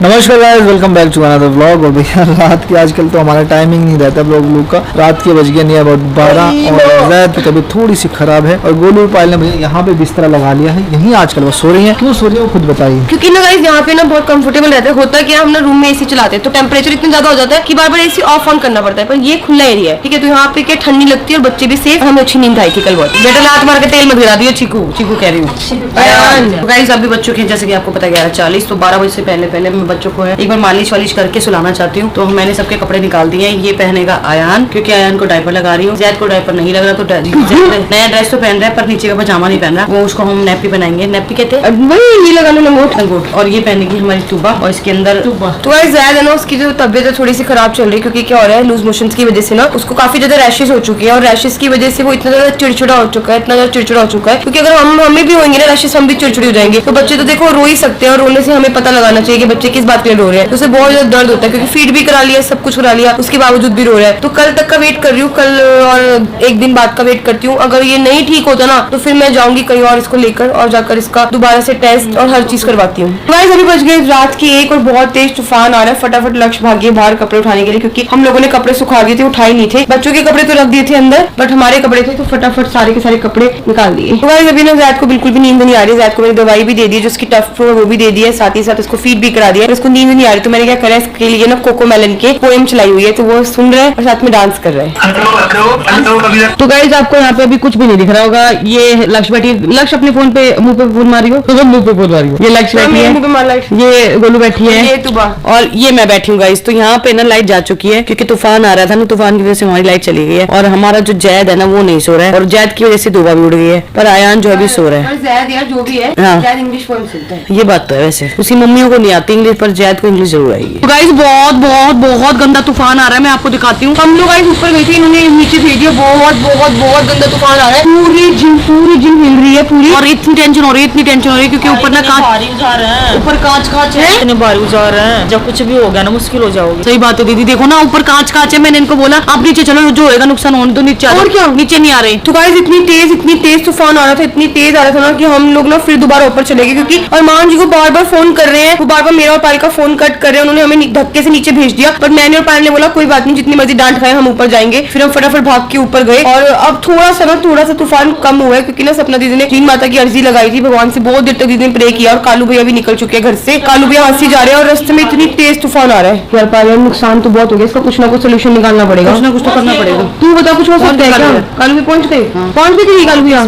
नमस्कार guys, welcome back to another vlog. और भैया रात की आजकल तो हमारा टाइमिंग नहीं रहता व्लॉग का। रात के बज गए नहीं about 12 और जैद की तबीयत थोड़ी सी खराब है और गोलू पायल ने मुझे यहाँ पे बिस्तरा लगा लिया है। यहीं आजकल वो सो रही है। क्यों सो रही है वो खुद बताइए। क्योंकि ना गाइस यहाँ पे ना बहुत कंफर्टेबल रहता है। होता क्या, हम ना रूम में एसी चलाते हैं तो टेम्परेचर इतना ज्यादा हो जाता है कि बार बार एसी ऑफ ऑन करना पड़ता है। पर ये खुला एरिया है, ठीक है, तो यहाँ पे क्या ठंडी लगती है और बच्चे भी सेफ। हमें अच्छी नींद आई थी कल बहुत। बेटा लात मार के तेल मत गिरा दियो। चीकू चीकू कह रही हूँ। गाइस अभी बच्चों के जैसे कि आपको पता 11:40 तो 12 बजे से पहले मैं बच्चों को एक बार मालिश वालिश करके सुलाना चाहती हूँ। तो मैंने सबके कपड़े निकाल दिए हैं। ये पहनेगा आयान, क्योंकि आयान को डायपर लगा रही हूँ। जैद को डायपर नहीं लग रहा तो नया ड्रेस तो पहन रहा है पर नीचे का पजामा नहीं पहन रहा। वो उसको हम नैपी बनाएंगे। नैपी कहते हैं ये लगा लो लंगोट। और ये पहनेगी हमारी तूबा और इसके अंदर तो ज्यादा है ना उसकी जो तबियत है थोड़ी सी खराब चल रही है। क्योंकि क्या हो रहा है, लूज मोशन की वजह से ना उसको काफी ज्यादा रैशेस हो चुकी है और रैशेस की वजह से वो इतना ज्यादा चिड़चिड़ा हो चुका है, इतना ज्यादा चिड़चिड़ा हो चुका है। क्योंकि अगर हमें भी होंगे ना रैशेस, हम भी चिड़चिड़ी हो जाएंगे। तो बच्चे तो देखो रो ही सकते हैं और रोने से हमें पता लगाना चाहिए कि बच्चे किस बात के लिए रो रहे हैं। तो उसे बहुत ज्यादा दर्द होता है क्योंकि फीड भी करा लिया, सब कुछ करा लिया, उसके बावजूद भी रो रहा है। तो कल तक का वेट कर रही हूँ, कल और एक दिन बाद का वेट करती हूँ। अगर ये नहीं ठीक होता ना तो फिर मैं जाऊंगी कहीं और इसको लेकर और जाकर इसका दोबारा से टेस्ट और हर चीज करवाती हूँ। अभी बज गए रात की 1 और बहुत तेज तूफान आ रहा है। फटाफट लक्ष्य भागिए बाहर कपड़े उठाने के लिए, क्योंकि हम लोगों ने कपड़े सुखा दिए थे, उठाए नहीं थे। बच्चों के कपड़े तो रख दिए थे अंदर, बट हमारे कपड़े थे तो फटाफट सारे के सारे कपड़े निकाल दिए। तो गाइस अभी ना जैद को बिल्कुल भी नींद नहीं आ रही। जैद को मैंने दवाई भी दे दी, जो उसकी टफ फ्लो वो भी दे दी है, साथ ही साथ उसको फीड भी करा दिया। उसको नींद नहीं आ रही तो मैंने क्या करा, इसके लिए ना कोको मेलन के पोएम चलाई हुई है, तो वो सुन रहे हैं और साथ में डांस कर रहे हैं। तो गाइस आपको यहाँ पे अभी कुछ भी नहीं दिख रहा होगा। ये लक्ष्य बैठी, लक्ष्य अपने फोन पे मुंह पे फोन मारी हो तो मुंह पे फोन मारी हो। ये लक्ष्य बैठी है, ये गोलू बैठी है और ये मैं बैठी हूँ गाइस। तो यहाँ पे ना लाइट जा चुकी है क्योंकि तूफान आ रहा था ना, तूफान की वजह से हमारी लाइट चली गई है। और हमारा जो जैद है ना वो नहीं सो रहा है और जैद की वजह से दुबा भी उड़ गई है। पर आयान जो अभी सो रहा है। जैद यार जो भी है, जैद इंग्लिश फोन सुनता है। ये बात तो है, वैसे उसी मम्मियों को नहीं आती इंग्लिश पर जैद को इंग्लिश जरूर आएगी। तो गाइस बहुत बहुत बहुत गंदा तूफान आ रहा है, मैं आपको दिखाती हूँ। हम लोग गाइस ऊपर गए थे, इन्होंने नीचे भेज दिया। बहुत बहुत बहुत गंदा तूफान आ रहा है। पूरी जिम हिल रही है पूरी। और इतनी टेंशन हो रही है क्योंकि ऊपर ना ऊपर कांच है, इतने बारिश जा रहे हैं, जब कुछ भी हो गया ना मुश्किल हो जाओगी। सही बात है दीदी, देखो ना ऊपर कांच है। मैंने इनको बोला आप नीचे चलो, जो होएगा नुकसान होने तो नीचे और क्या, नीचे नहीं आ रहे। तो गाइस इतनी तेज तूफान आ रहा था, इतनी तेज आ रहा था ना कि हम लोग ना फिर दोबारा ऊपर चले गए। क्योंकि अरमान जी को बार बार फोन कर रहे हैं, वो बार बार मेरा और पायल का फोन कट कर रहे हैं। उन्होंने हमें धक्के से नीचे भेज दिया, बट मैंने और पायल ने बोला कोई बात नहीं, जितनी मर्जी डांट खाए हम ऊपर जाएंगे। फिर हम फटाफट भाग के ऊपर गए और अब थोड़ा सा तूफान कम हुआ है। क्योंकि ना सपना दीदी ने तीन माता की अर्जी लगाई थी भगवान से, बहुत देर तक दीदी ने प्रे किया। और कालू भैया भी निकल चुके हैं घर से। कालू भैया हंसी जा रहे हैं और रास्ते में इतनी तेज तूफान आ रहा है यार। पायल नुकसान तो बहुत हो गया, इसका कुछ ना कुछ सोल्यूशन निकालना पड़ेगा, कुछ ना कुछ तो करना पड़ेगा। तू बता कुछ हो सकता है क्या? कालू भी पहुंच गए कालू भैया।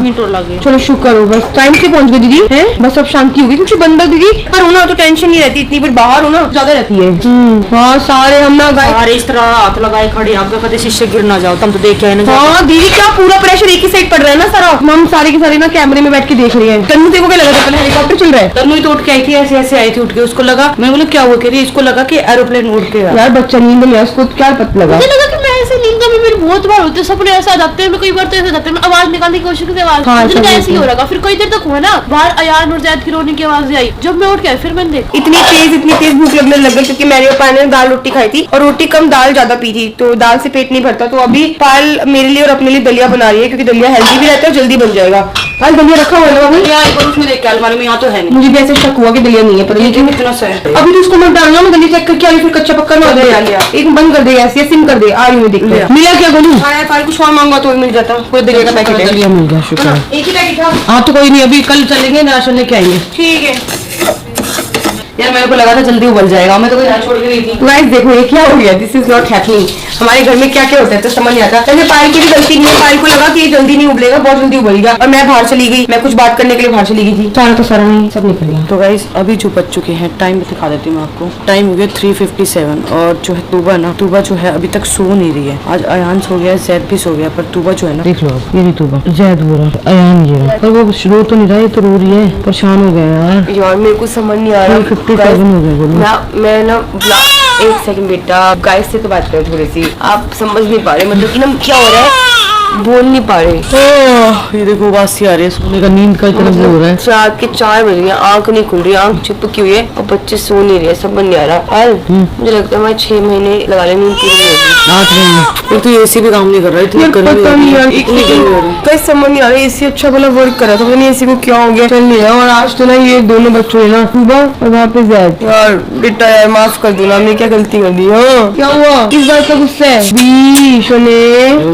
चलो शुक्र हो, बस टाइम से पहुंच गए दीदी है। बस अब शांति होगी क्योंकि बंदा दीदी पर होना तो टेंशन नहीं रहती इतनी, पर बाहर होना ज्यादा रहती है। हाँ सारे हम ना गाय इस तरह हाथ लगाए खड़े, आपका कभी शीशे गिर ना जाओ, तुम तो देख के आए ना। हाँ दीदी क्या पूरा प्रेशर एक ही साइड पड़ रहा है ना सारा। हम सारे के सारे ना कैमरे में बैठ के देख रहे हैं। तन्नू देखो क्या लगा था, पहले हेलीकॉप्टर चल रहा है। तन्नू तो उठ के आई थी, ऐसे आई थी उठ के। उसको लगा, मैं बोला क्या हुआ, कह रही इसको लगा कि एरोप्लेन उड़ के यार बच्चा नींद में, उसको क्या पता लगा। मुझे लगा कि मैं ऐसे नींद में मेरे बहुत बार होते, सपने ऐसे आ जाते हैं, कई बार तो ऐसे जाते हैं, आवाज निकालने की कोशिश करती आवाज ऐसे ही हो रहा। फिर कई देर तक हुआ ना, बाहर अयान और जैद की रोने की आवाज आई। जब मैं उठ के फिर मैंने देखा इतनी तेज भूख लगने लग गई। क्योंकि मैंने और पायल ने दाल रोटी खाई थी और रोटी कम दाल ज्यादा पी थी, तो दाल से पेट नहीं भरता। तो अभी पायल मेरे लिए और अपने लिए दलिया बना रही है, क्योंकि दलिया हेल्दी भी रहता है, जल्दी बन जाएगा। पायल दलिया रखा हुआ है ना उसमें देख के अलमारी में, यहाँ तो है नहीं। मुझे भी ऐसे शक हुआ कि दलिया नहीं है, पता नहीं कितना सा है। अभी तो उसको मत डालना, मैं दलिया चेक करके आई, फिर कच्चा पक्का ना हो जाए। एक बंद कर दे ऐसे, सिम कर दे। आ रही हूँ देख लिया। मिला क्या गोलू? पायल कुछ और मांगा तो मिल जाता, कोई दलिया का पैकेट है। दलिया मिल गया, शुक्र। एक ही पैकेट था। हाँ तो कोई नहीं, अभी कल चलेंगे राशन लेके आएंगे। ठीक है यार मेरे को लगा था जल्दी उबल जाएगा, मैं तो कोई छोड़ के गई थी। गाइस देखो ये क्या हो गया, दिस इज नॉट हैपनिंग। हमारे घर में क्या क्या होता है तो समझ नहीं आता। जैसे पायल की भी गलती नहीं है, पायल को लगा कि ये जल्दी नहीं उबलेगा, बहुत जल्दी उबलेगा और मैं बाहर चली गई। मैं कुछ बात करने के लिए बाहर चली गई थी, सारा तो सारा नहीं सब निकल गया। तो गाइस अभी जो बच चुके हैं, टाइम दिखा देती हूँ आपको। टाइम हो गया 3:57 और जो है तूबा जो है अभी तक सो नहीं रही है। आज अयान सो गया, जैद भी सो गया, पर तूबा जो है ना, देख लो आप, ये तूबा, जैद वो रहा, अयान ये रहा, पर वो रो तो नहीं रहा, ये तो रो रही है। परेशान हो गया यार मेरे को समझ नहीं आ रहा। 57 हो गए। मैं ना एक सेकंड बेटा, गाइस से तो बात करें थोड़ी सी, आप समझ नहीं पा रहे मतलब कि ना क्या हो रहा है। बोल नहीं पा रही। ये देखो वासी आ रही है, सोने का नींद का इतना वो हो रहा है। रात के 4 बज गए, आंख नहीं खुल रही, आंख चिपकी हुई है और बच्चे सो नहीं रहे, सब बन नहीं आ रहा है। मुझे लगता है मैं 6 महीने लगा ले नींद पूरी नहीं होगी। तो एसी भी काम नहीं कर रहा है, इतनी गर्मी हो रही है, इतनी गर्मी हो रही है। कहीं समझ नहीं आ रहा, एसी अच्छा वाला वर्क कर रहा था, पता नहीं एसी को क्या हो गया, चल नहीं रहा। और आज तो ना ये दोनों बच्चों ने ना सुबह और वहाँ पे जैद, यार बेटा यार माफ कर दो ना, हमने क्या गलती कर दी। हाँ क्या हुआ, किस बात का गुस्सा है?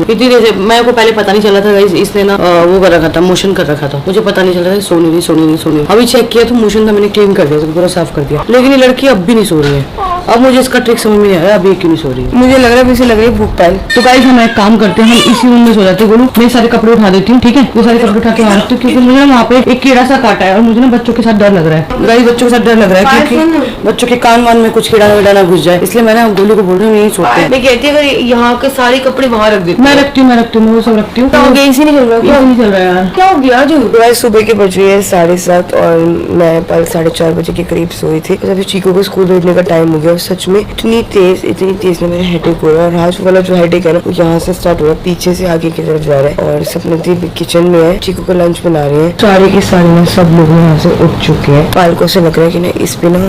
इतनी देर से मेरे को पहले पता नहीं चला था गाइस, इसने ना वो कर रखा था, मोशन कर रखा था, मुझे पता नहीं चला था, सोनी नहीं। अभी चेक किया तो मोशन था, मैंने क्लीन कर दिया, तो पूरा साफ कर दिया, लेकिन ये लड़की अब भी नहीं सो रही है। अब मुझे इसका ट्रिक समझ में नहीं आया, अभी क्यों नहीं सो रही है। मुझे लग रहा है, लग रही है भूख पाल। तो गाइस हम एक काम करते हैं, हम इसी रूम में सो जाते हैं। बोलूं मैं सारे कपड़े उठा देती हूँ, ठीक है, ये सारे कपड़े उठा के रखती हूँ, क्योंकि मुझे ना वहाँ पे एक कीड़ा सा काटा है और मुझे ना बच्चों के साथ डर लग रहा है। गाइस बच्चों के साथ डर लग रहा है क्योंकि बच्चों के कान वान में कुछ कीड़ा वीड़ा ना घुस जाए, इसलिए मैंने गोलू को बोल रही हूँ यही सोते हैं। मैं कहती हूँ अगर यहाँ के सारे कपड़े वहाँ रख देती मैं रखती हूँ, वो सब रखती हूँ। एसी नहीं चल रहा, क्या नहीं चल रहा है यार, क्या हो गया? जो सुबह के बज रही है 7:30 और मैं कल 4:30 बजे के करीब सोई थी। अभी चीकू को स्कूल भेजने का टाइम हो गया और सच में इतनी तेज में मेरा हेडेक हो रहा है। और आज वाला जो हेडेक है ना वो यहाँ से स्टार्ट हो रहा है, पीछे से आगे की तरफ जा रहा है। और सपनती किचन में है, चीकू को लंच बना रही है। सारे के सारे ना सब लोग यहाँ से उठ चुके हैं। पाल को से लग रहा है कि ना इस पे ना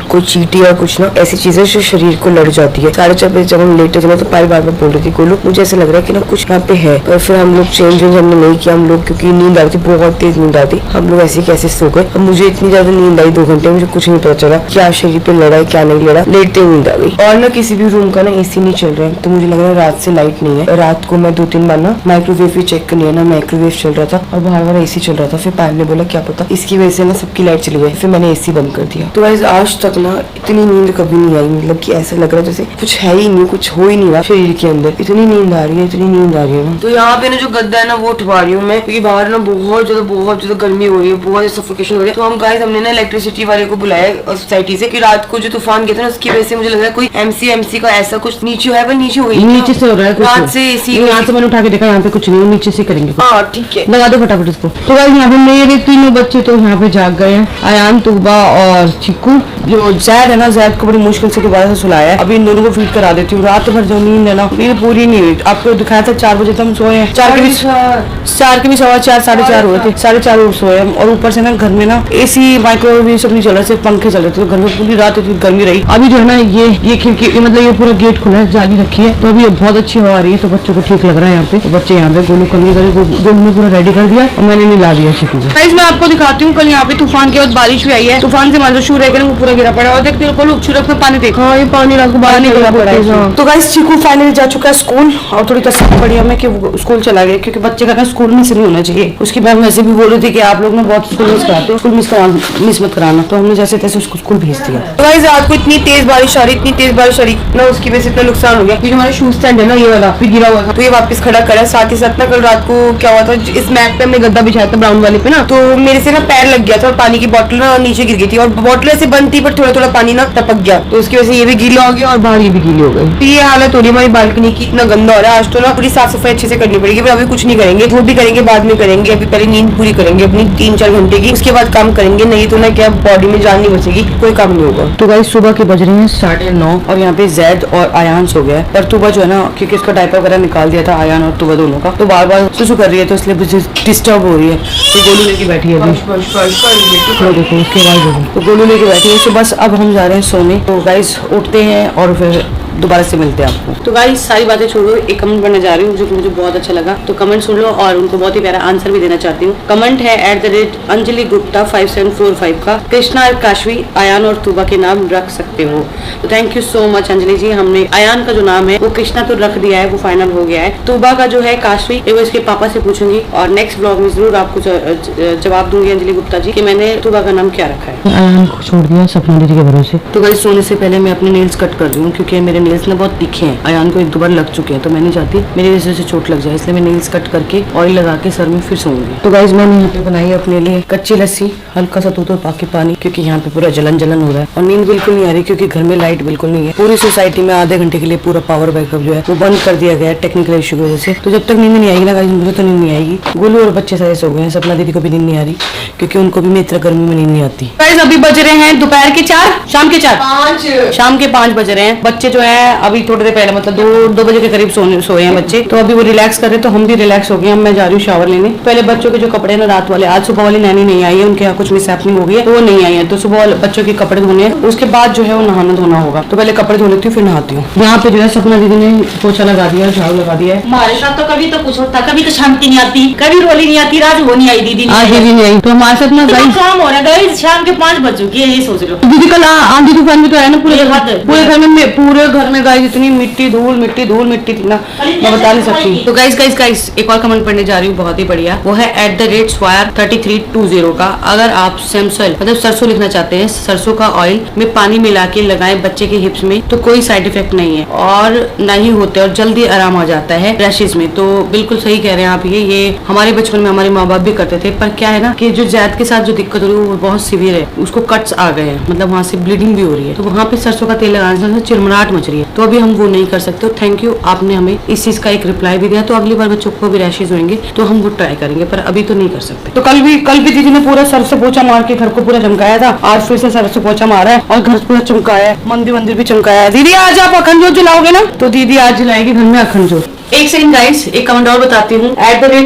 कोई चींटी या कुछ ना ऐसी चीजें जो शरीर को लड़ जाती है। 4:30 बजे जब हम लेटे थे ना तो पाल बार बार बोल रही थी गोलू मुझे ऐसा लग रहा है कि ना कुछ यहाँ पे है। और फिर हम लोग चेंज हमने नहीं किया, हम लोग क्योंकि नींद आ रही थी, बहुत तेज नींद आती, हम लोग ऐसे कैसे सो गए। अब मुझे इतनी ज्यादा नींद आई 2 घंटे, मुझे कुछ नहीं पता चला क्या शरीर पे लड़ा है क्या नहीं लड़ा, लेटते नींद आ गई। और ना किसी भी रूम का ना एसी नहीं चल रहा है, तो मुझे लग रहा है रात से लाइट नहीं है। रात को मैं 2-3 बार ना माइक्रोवेव भी चेक कर लिया ना, माइक्रोवेव चल रहा था और बाहर वाला एसी चल रहा था। फिर पायल ने बोला क्या पता इसकी वजह से ना सबकी लाइट चली गई, फिर मैंने एसी बंद कर दिया। तो गाइस आज तक ना इतनी नींद कभी नहीं आई, मतलब कि ऐसा लग रहा है जैसे कुछ है ही नहीं, कुछ हो ही नहीं रहा शरीर के अंदर, इतनी नींद आ रही है, इतनी नींद आ रही है ना। तो यहाँ पे ना जो गद्दा है ना वो उठवा रही हूँ मैं, क्योंकि बाहर ना बहुत ज्यादा गर्मी हो रही है, बहुत ज्यादा सफोकेशन हो रही है। तो हम गाइस हमने ना इलेक्ट्रिसिटी वाले को बुलाया सोसाइटी से कि रात को जो तूफान गया था ना उसकी वजह से मुझे लग रहा है कोई एमसी का ऐसा कुछ नीचे है, पर नीचे हुई नीचे से हो रहा है कुछ, रात से एसी यहाँ से मैंने उठा के देखा, यहाँ पे कुछ नहीं, नीचे से करेंगे। हाँ ठीक है, लगा दो फटाफट इसको। तो गाइस यहाँ पे मेरे 3 बच्चे तो यहाँ पे जाग गए हैं, अयान, तुबा और चिक्कू। जो जैद है ना, जैद को बड़ी मुश्किल से दोबारा से सुलाया है, अभी इन दोनों को फीड करा देती हूँ। रात भर जो नींद है ना नींद पूरी नहीं हुई, आपको दिखाया था 4 बजे तो हम सोए हैं, 4 के भी 4:15 4:30 हुए थे, 4:30 सोए हम। और ऊपर से ना घर में ना एसी माइक्रोवेव सब नहीं चल रहा, सिर्फ पंखे चल रहे थे, तो घर में पूरी रात इतनी गर्मी रही। अभी जो है ना ये खिड़की मतलब ये पूरा गेट खुला है, जाली रखी है, तो अभी बहुत अच्छी हवा आ रही है, तो बच्चों को ठीक लग रहा है यहाँ पे। तो बच्चे यहाँ पे गोलू कमी करे, गोलू ने पूरा रेडी कर दिया और मैंने मिला दिया चिकू को। गाइस मैं आपको दिखाती हूँ, कल यहाँ पे तूफान के बाद बारिश भी आई है, तूफान से मान शुरू है वो पूरा गिरा पड़ा। और देखते हो छुरक में पानी देखो, ये पानी रात को बाहर निकला पड़ा है। तो गाइस चिकू फाइनली जा चुका है स्कूल और थोड़ी तसल्ली पड़ी हमें कि वो स्कूल चला गया, क्योंकि बच्चे का स्कूल मिस नहीं होना चाहिए। उसकी मैम वैसे भी बोल रही थी कि आप लोग ना बहुत स्कूल मिस कराते हो, स्कूल मिस मत कराना, तो हमने जैसे तैसे उसको स्कूल भेज दिया। तो गाइस रात को इतनी तेज बारिश आ रही ना, उसकी वजह से इतना नुकसान हो गया कि हमारा शूज स्टैंड है ना ये वाला फिर गिरा हुआ था, तो ये वापस खड़ा करा। साथ ही साथ ना कल रात को क्या हुआ था, इस मैट पे हमने गद्दा बिछाया था ब्राउन वाले पे ना, तो मेरे से ना पैर लग गया था और पानी की बोतल ना नीचे गिर गई थी, और बोतल ऐसे बंद थी पर थोड़ा पानी ना टपक गया, तो उसकी वजह से ये भी गीला हो गया और बाहर ये भी गीली हो गई। तो ये हालत हो रही है हमारी बालकनी की, इतना गंदा हो रहा है। आज तो ना पूरी साफ सफाई अच्छे से करनी पड़ेगी, पर अभी कुछ नहीं करेंगे, वो भी करेंगे बाद में करेंगे। अभी पहले नींद पूरी करेंगे अपनी 3-4 घंटे की, उसके बाद काम करेंगे, नहीं तो ना क्या बॉडी में जान नहीं बचेगी, कोई काम नहीं होगा। तो गाइस सुबह के बज रहे हैं 9:30 और यहाँ पे जैद और आयान सो गया है, पर तुबा जो है ना क्योंकि उसका डायपर वगैरह निकाल दिया था आयान और तुबा दोनों का, तो बार बार सुसु कर रही है, तो इसलिए मुझे डिस्टर्ब हो रही है, तो गोलू लेके बैठी है अभी। तो देखो उसके बाद तो गोलू लेके बैठी है। तो बस अब हम जा रहे हैं सोने। तो गाइस उठते हैं और फिर दोबारा से मिलते हैं आपको। तो गाइस सारी बातें छोड़ो, एक कमेंट पढ़ने जा रही हूँ जो कि मुझे बहुत अच्छा लगा, तो कमेंट सुन लो और उनको बहुत ही प्यारा आंसर भी देना चाहती हूँ। कमेंट है @अंजलि गुप्ता 5745 का, कृष्णा और काशवी आयान और तुबा के नाम रख सकते हो। तो thank you so much Anjali ji, हमने आयान का जो नाम है वो कृष्णा तो रख दिया है, वो फाइनल हो गया है। तुबा का जो है काशवी, वो इसके पापा से पूछूंगी और नेक्स्ट ब्लॉग में जरूर आपको जवाब दूंगी अंजलि गुप्ता जी कि मैंने तुबा का नाम क्या रखा है। आयान को छोड़ दिया सपना दीदी के भरोसे। तो गाइस सोने से पहले मैं अपने नेल्स कट कर रही हूँ, क्योंकि मेरे नेल्स ना बहुत तीखे हैं, आयान को 1-2 बार लग चुके हैं, तो मैं नहीं चाहती मेरी वजह से चोट लग जाए, इसलिए मैं नेल्स कट करके ऑयल लगा के सर में फिर सोऊंगी। तो गाइस मैंने यहाँ पे बनाई है अपने लिए कच्ची लस्सी, हल्का सा दूध और बाकी पानी, क्योंकि यहाँ पे पूरा जलन हो रहा है और नींद बिल्कुल नहीं आ रही, क्योंकि घर में लाइट बिल्कुल नहीं है। पूरी सोसाइटी में आधे घंटे के लिए पूरा पावर बैकअप जो है वो बंद कर दिया गया है टेक्निकल इशू की वजह से। तो जब तक नींद नहीं आएगी ना गाइस, मुझे तो नींद नहीं आएगी। गोलू और बच्चे सारे सो गए हैं, सपना दीदी को भी नींद नहीं आ रही, क्योंकि उनको भी इतना गर्मी में नींद नहीं आती। गाइस अभी बज रहे हैं दोपहर के 4, शाम के 4, शाम के 5 बज रहे हैं। बच्चे जो है मैं अभी थोड़ी देर पहले मतलब 2 बजे के करीब सोए हैं बच्चे, तो अभी वो रिलैक्स कर रहे तो हम भी रिलैक्स हो गए। अब मैं जा रही हूँ शावर लेने। पहले बच्चों के जो कपड़े ना रात वाले, आज सुबह वाली नैनी नहीं आई है, उनके यहाँ कुछ मिसहैपनिंग हो गई है तो वो नहीं आई है, तो सुबह बच्चों के कपड़े धोने हैं, उसके बाद जो है वो नहाना धोना होगा। तो पहले कपड़े धो लेती हूँ फिर नहाती हूँ। यहाँ पे जो है सपना दीदी ने पोछा लगा दिया, झाड़ू लगा दिया है। हमारे साथ तो कभी तो कुछ होता, कभी तो शांति नहीं आती, कभी रोली नहीं आती, रात हो नहीं आई दीदी आज दीदी नहीं आई तो हमारे साथ ना गाइस काम हो रहा है। गाइस शाम के 5 बज चुकी है, ये सोच लो। दीदी कल आंधी तूफान भी तो आया ना पूरे घर में गाइस इतनी मिट्टी धूल मिट्टी थी ना, मैं बता नहीं सकती। तो गाइस एक और कमेंट पढ़ने जा रही हूँ, बहुत ही बढ़िया। वो है @swire3320 का। अगर आप सेमसोइल मतलब सरसों लिखना चाहते हैं, सरसों का ऑयल में पानी मिला के लगाएं बच्चे के हिप्स में तो कोई साइड इफेक्ट नहीं है और नहीं होते और जल्दी आराम आ जाता है रैशेज में। तो बिल्कुल सही कह रहे हैं आप। ये हमारे बचपन में हमारे माँ बाप भी करते थे, पर क्या है ना कि जो जैद के साथ जो दिक्कत हो रही है वो बहुत सीवियर है, उसको कट्स आ गए हैं, मतलब वहाँ से ब्लीडिंग भी हो रही है, तो वहाँ पे सरसों का तेल लगाने से चिरमराहट मच रही है, तो अभी हम वो नहीं कर सकते। थैंक यू, आपने हमें इस चीज का एक रिप्लाई भी दिया, तो अगली बार बच्चों को भी रैशेज होंगे तो हम वो ट्राई करेंगे, पर अभी तो नहीं कर सकते। तो कल भी दीदी ने पूरा सर से पोछा मार के घर को पूरा चमकाया था, आज फिर से सर से पोछा मारा है और घर पूरा चमकाया है, मंदिर भी चमकाया है। दीदी आज आप अखंड जोत जलाओगे ना? तो दीदी आज जलाएगी घर में अखंड जोत। एक सेकंड गाइस, एक कमेंट और बताती हूँ।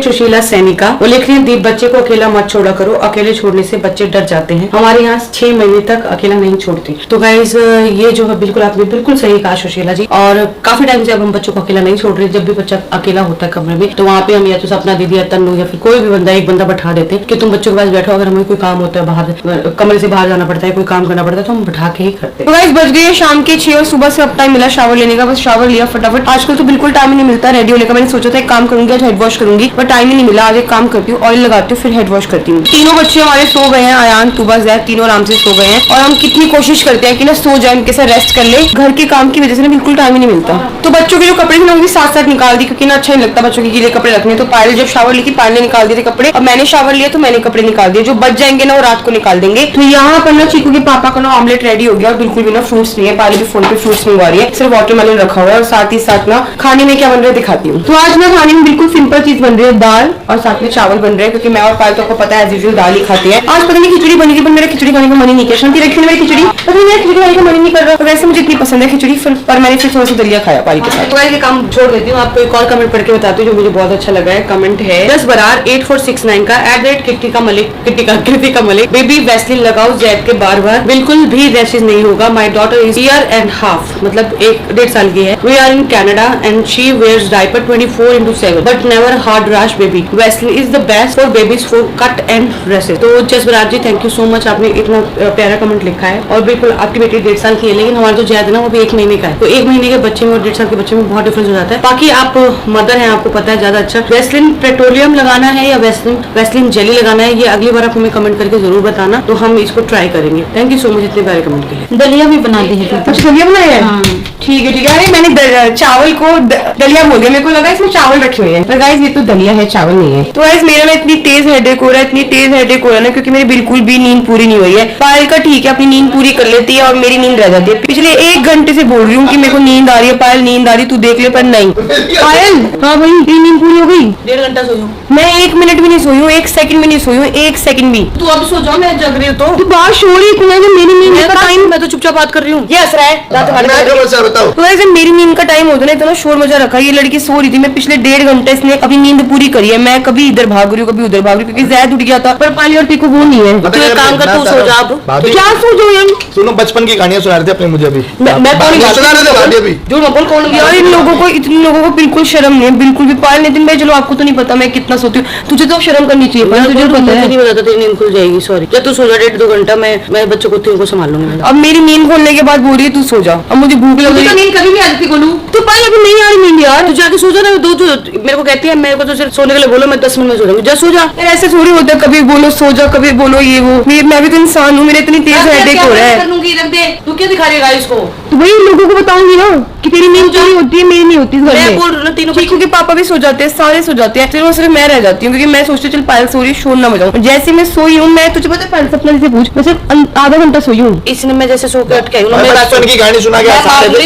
@सुशीला सैनिका वो लिख रही है, दीप बच्चे को अकेला मत छोड़ा करो, अकेले छोड़ने से बच्चे डर जाते हैं। हमारे यहाँ 6 महीने तक अकेला नहीं छोड़ती। तो गाइस ये जो है बिल्कुल आपने बिल्कुल सही कहा सुशीला जी। और काफी टाइम से अब हम बच्चों को अकेला नहीं छोड़ रहे। जब भी बच्चा अकेला होता है कमरे में तो वहाँ पे हम या तो अपना दीदी या तन्नू या फिर कोई भी एक बंदा बैठा देते हैं कि तुम बच्चों के पास बैठो, अगर हमें कोई काम होता है बाहर कमरे से बाहर जाना पड़ता है, कोई काम करना पड़ता है तो हम बैठा के ही करते हैं। तो गाइस बज गए शाम के 6 और सुबह से अब टाइम मिला शावर लेने का। बस शावर लिया फटाफट। आजकल तो बिल्कुल टाइम ही नहीं मिलता रेडी होने का। मैंने सोचा था एक काम करूंगी, आज हेड वॉश करूंगी, पर टाइम ही नहीं मिला। आज एक काम करती हूँ, ऑयल लगाती हूँ फिर हेड वॉश करती हूँ। तीनों बच्चे हमारे सो गए हैं, आयान तुबा जैद तीनों आराम से सो गए हैं और हम कितनी कोशिश करते हैं कि ना सो जाए, उनके साथ रेस्ट कर ले। घर के काम की वजह से ना बिल्कुल टाइम ही नहीं मिलता। तो बच्चों के जो कपड़े थे ना वो भी साथ साथ निकाल दी, क्योंकि ना अच्छा नहीं लगता बच्चों के गीले कपड़े रखने। तो पायल जब शावर ली थी पायल ने निकाल दिए थे कपड़े, और मैंने शावर लिया तो मैंने कपड़े निकाल दिए। जो बच जाएंगे ना वो रात को निकाल देंगे। तो यहाँ पर ना चीकू के पापा का ना ऑमलेट रेडी हो गया और बिल्कुल भी ना फ्रूट्स नहीं है। पायल भी फोन पे फ्रूट्स मंगवा रही है, सिर्फ वाटरमेलन रखा हुआ है। और साथ ही साथ ना खाने में क्या बन रहा है दिखाती हूँ। तो आज ना खाने में बिल्कुल सिंपल चीज बन रही है, दाल और साथ में चावल बन रहे हैं, क्योंकि मैं और पायल तो आपको पता है एज यूजुअल दाल ही खाती है। आज पता नहीं खिचड़ी बनेगी, पर मेरा खिचड़ी खाने का मन ही नहीं किया। शांति रखी मेरी खिचड़ी, पता नहीं मेरा खिचड़ी खाने का मन ही नहीं कर रहा। वैसे मुझे इतनी पसंद है खिचड़ी, पर मैंने फिर थोड़ा सा दलिया खाया पायल के साथ। तो ये काम छोड़ देती हूँ, आपको एक और कमेंट पढ़ के बताती हूँ जो मुझे बहुत अच्छा लगा है। कमेंट है 10/8469 का @कृतिका मलिक। बेबी वैसलीन लगाओ जैद के बार बिल्कुल भी रैशेज नहीं होगा। माई डॉटर इज 1.5 मतलब 1.5 साल की है। We are in Canada and she wears diaper 24/7 but never hard rash baby. Vaseline is the best for babies for cut and rashes. तो Jasbaraj ji thank you so much, आपने इतना प्यारा कमेंट लिखा है। और बिल्कुल आपकी बेटी 1.5 साल की है, लेकिन हमारा जो जैद है ना वो भी 1 महीने का है। तो 1 महीने के बच्चे में और 1.5 साल के बच्चे में बहुत डिफरेंस हो जाता है। बाकी आप मदर हैं, आपको पता है ज्यादा अच्छा। वैसलीन पेट्रोलियम लगाना है या वैसलीन जेली लगाना है, ये अगली बार आप हमें कमेंट करके जरूर बताना, तो हम इसको ट्राई करेंगे। थैंक यू सो मच इतने प्यारे कमेंट के लिए। दलिया भी बना दी है। अच्छा दलिया बनाया है, ठीक है। अरे मैंने चावल को दलिया बोल दिया, मेरे को लगा इसमें चावल रखे हुए हैं, पर गाइस ये तो दलिया है, चावल नहीं है। तो गाइस मेरा ना इतनी तेज हेडेक हो रहा है ना, क्योंकि मेरी बिल्कुल भी नींद पूरी नहीं हुई है। पायल का ठीक है, अपनी नींद पूरी कर लेती है और मेरी नींद रह जाती है। पिछले 1 घंटे से बोल रही हूँ कि मेरे को नींद आ रही है, पायल नींद आ रही, तू देख ले, पर नहीं। पायल हाँ भाई तेरी नींद पूरी हो गई? 1.5 घंटा सोई हूँ मैं, 1 मिनट भी नहीं सोई हूँ, 1 सेकंड भी नहीं सोई हूँ, 1 सेकंड भी। तू अब सो जाओ, मैं जग रही हूँ। तू बात शोर ही इतना है, मेरी नींद का टाइम। मैं तो चुपचाप बात कर रही हूँ। ये हंस रहा है तो वैसे मेरी नींद का टाइम होता ना, इतना शोर मचा रखा है। ये लड़की सो रही थी, मैं पिछले 1.5 घंटे इसने अपनी नींद पूरी करी है। मैं कभी इधर भाग रही हूँ कभी उधर भाग रही हूँ, क्योंकि जैद उठ गया था, पर पाली और टीको वो नहीं है। तू एक काम कर, तू सो जा अब। क्या सो जाओ यार? सुनो बचपन की कहानियां सुना रहे थे अपने मुझे अभी। मैं कौन सुना रहे थे भाभी अभी। जो बोल कौन यार, इन लोगों को बिल्कुल शर्म नहीं है, बिल्कुल भी। पायल नितिन भाई चलो आपको तो नहीं पता मैं कितना सोती हूँ, तुझे तो शर्म करनी चाहिए। पायल तुझे पता है नहीं बताता, तेरी नींद खुल जाएगी। सॉरी, जब तू सो जा 1.5-2 घंटा, मैं बच्चों को तीनों को संभाल लूंगी। अब मेरी नींद खोलने के बाद बोल रही है तू सो जा, अब मुझे भूख लग रही है। नींद कभी नहीं आती गोलू। तो पायल अभी नहीं आ रही नींद यार, तू जाके सो जा ना। मेरे को कहती है, मेरे को तो सिर्फ सोने के लिए बोलो, मैं 10 मिनट में सो जाऊंगी। जा सो जा। ऐसे थोड़ी होता है, कभी बोलो सो जा, कभी बोलो ये वो। मैं भी तो इंसान हूँ, मेरे इतनी तेज हेडेक हो रहा है। तू क्या दिखा रही है इसको? तो वही लोगों को बताऊंगी ना कि तेरी नींद पूरी होती है, मेरी नहीं होती इस घर में। मैं बोल रही हूँ तीनों चीकू के पापा भी सो जाते हैं, सारे सो जाते हैं, सिर्फ मैं रह जाती हूँ, क्योंकि मैं सोचती हूँ चल पायल सो रही है, शोर ना बजाऊं। जैसे मैं सोई हूँ, मैं तुझे पता है पायल सपना से पूछ, मैं सिर्फ आधा घंटा सोई हूँ। इसने मैं जैसे सो के उठ के आई हूँ, बचपन की कहानी सुना गया,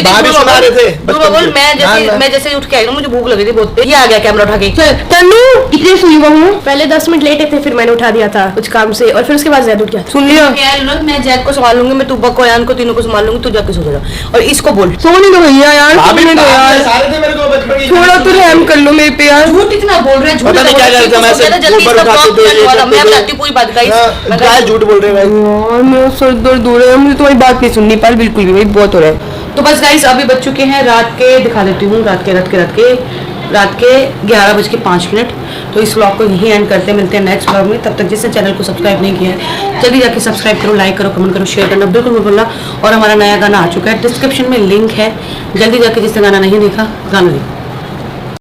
भाभी सुना रहे थे। मैं जैसे उठ के आई हूँ, मुझे भूख लगी थी बहुत। ये आ गया कैमरा उठा के। तन्नू कितने सोई हुआ हूँ? पहले 10 मिनट लेटे थे, फिर मैंने उठा दिया था कुछ काम से, और फिर उसके बाद जैद उठ गया। सुन लिया? मैं जैद को संभाल लूंगी, मैं तुब्बा को, अयान को, तीनों को संभाल लूंगी। तू जाके सो जा। और इसको बोल सो नहीं तो भैया यार, भाभी सुनने दो यार, सारे थे मेरे को बचपन की। थोड़ा तो रहम कर लो मेरे पे यार। झूठ इतना बोल रहे हैं, झूठ पता नहीं क्या करते हैं, मैं ऐसे जल्दी ऊपर इसका उठाते ब्लॉग थे, करवा दो। मैं ये बताती हूँ पूरी बात गाइस। हाँ, क्या झूठ बोल रहे हैं भाई। यार मेरा सर दर्द हो रहा है, मुझे तुम्हारी बात नहीं सुननी पाल बिल्कुल भी, भाई बहुत हो रहा है। तो बस गाइस अभी बज चुके हैं रात के, दिखा देती हूँ, रात के 11:05। तो इस व्लॉग को यहीं एंड करते हैं, मिलते हैं नेक्स्ट व्लॉग में। तब तक जिसने चैनल को सब्सक्राइब नहीं किया है जल्दी जाके सब्सक्राइब करो, लाइक करो, कमेंट करो, शेयर करना बिल्कुल मत भूलना। और हमारा नया गाना आ चुका है, डिस्क्रिप्शन में लिंक है, जल्दी जाके जिसने गाना नहीं देखा गाना देखो।